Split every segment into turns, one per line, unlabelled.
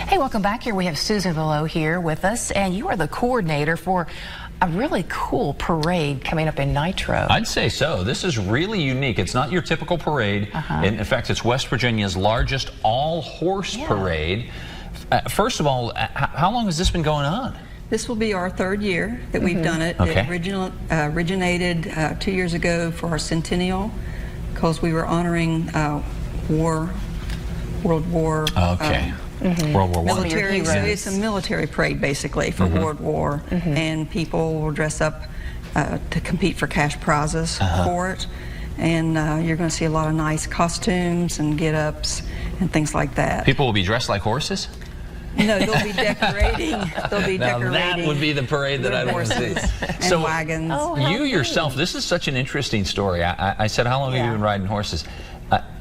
Hey, welcome back. Here we have Susan Valleau here with us, and you are the coordinator for a really cool parade coming up in Nitro.
I'd say so. This is really unique. It's not your typical parade. In fact, it's West Virginia's largest all-horse parade. First of all, how long has this been going on?
This will be our third year that we've done it.
Okay.
It originated 2 years ago for our centennial, because we were honoring World War.
Okay. World War I.
Military, so it's a military parade basically for World War, and people will dress up to compete for cash prizes for it. And you're going to see a lot of nice costumes and get-ups and things like that.
People will be dressed like horses?
No, they'll be decorating. They'll be decorating.
Now that would be the parade that I'd want to see.
And wagons.
Oh,
you yourself, this is such an interesting story. I said, how long have you been riding horses?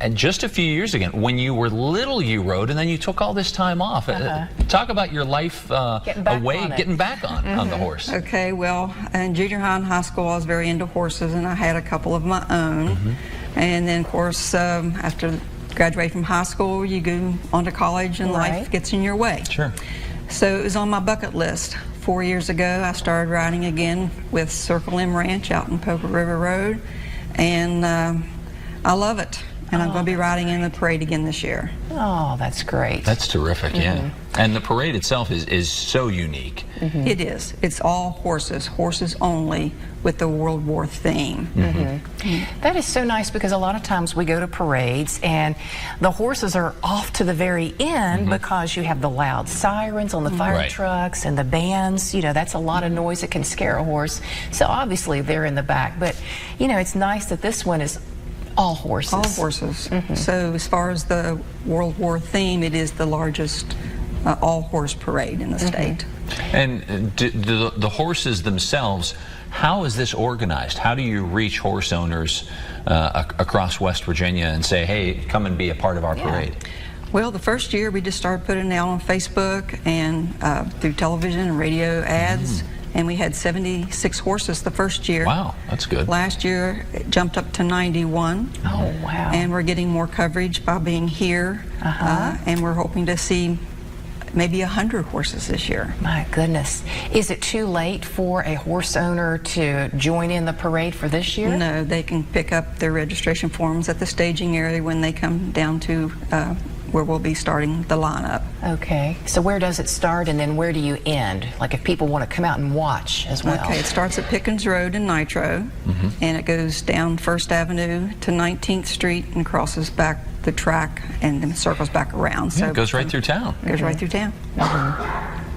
And just a few years ago, when you were little, you rode, and then you took all this time off. Talk about your life getting back on the horse.
Okay, well, in junior high and high school, I was very into horses, and I had a couple of my own. And then, of course, after graduating from high school, you go on to college, and life gets in your way. Sure. So it was on my bucket list. 4 years ago, I started riding again with Circle M Ranch out in Poker River Road, and I love it. And I'm going to be riding in the parade again this year.
Oh, that's great.
That's terrific, yeah. And the parade itself is so unique.
It is. It's all horses, horses only, with the World War theme.
That is so nice, because a lot of times we go to parades and the horses are off to the very end because you have the loud sirens on the fire trucks and the bands. You know, that's a lot of noise that can scare a horse. So obviously they're in the back. But, you know, it's nice that this one is all horses.
All horses. So as far as the World War theme, it is the largest all-horse parade in the state.
And the horses themselves, how is this organized? How do you reach horse owners across West Virginia and say, hey, come and be a part of our parade?
Well, the first year we just started putting it out on Facebook and through television and radio ads. And we had 76 horses the first year.
Wow, that's good.
Last year it jumped up to 91.
Oh, wow.
And we're getting more coverage by being here. And we're hoping to see maybe 100 horses this year.
My goodness. Is it too late for a horse owner to join in the parade for this year?
No, they can pick up their registration forms at the staging area when they come down to where we'll be starting the lineup.
Okay. So where does it start, and then where do you end? Like if people want to come out and watch as well.
Okay, it starts at Pickens Road in Nitro, and it goes down 1st Avenue to 19th Street and crosses back the track and then circles back around. So
it goes right through town.
Goes right through town.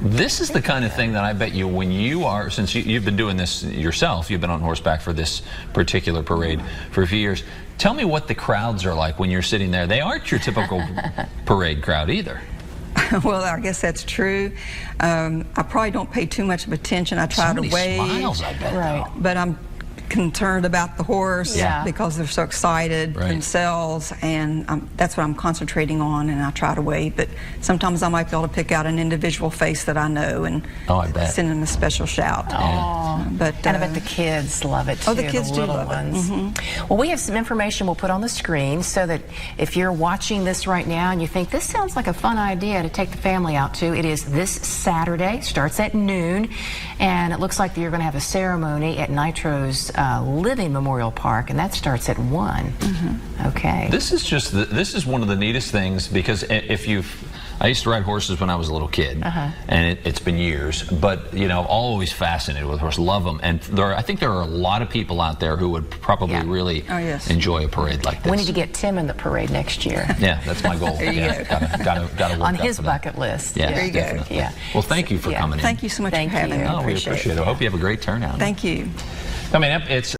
This is the kind of thing that I bet you, when you are, since you've been doing this yourself, you've been on horseback for this particular parade for a few years. Tell me what the crowds are like when you're sitting there. They aren't your typical parade crowd either.
Well, I guess that's true. I probably don't pay too much of attention. I try to wave.
Smiles, I bet.
But I'm concerned about the horse because they're so excited themselves, and that's what I'm concentrating on, and I try to wave. But sometimes I might be able to pick out an individual face that I know and send them a special shout. But
and I bet the kids love it too.
Oh, the kids do love
it. Well, we have some information we'll put on the screen, so that if you're watching this right now and you think this sounds like a fun idea to take the family out to, it is this Saturday, starts at noon, and it looks like you're going to have a ceremony at Nitro's Living Memorial Park, and that starts at 1. Okay.
This is one of the neatest things, because I used to ride horses when I was a little kid, and it's been years, but you know, I'm always fascinated with horses, love them, and I think there are a lot of people out there who would probably really enjoy a parade like this.
We need to get Tim in the parade next year.
Yeah, that's my goal. Gotta work
on his bucket list.
Yeah,
there you
definitely.
go.
Yeah. Well, thank you for coming in.
Thank you so much for having me.
We appreciate it. I hope you have a great turnout.
Thank you.
I mean, it's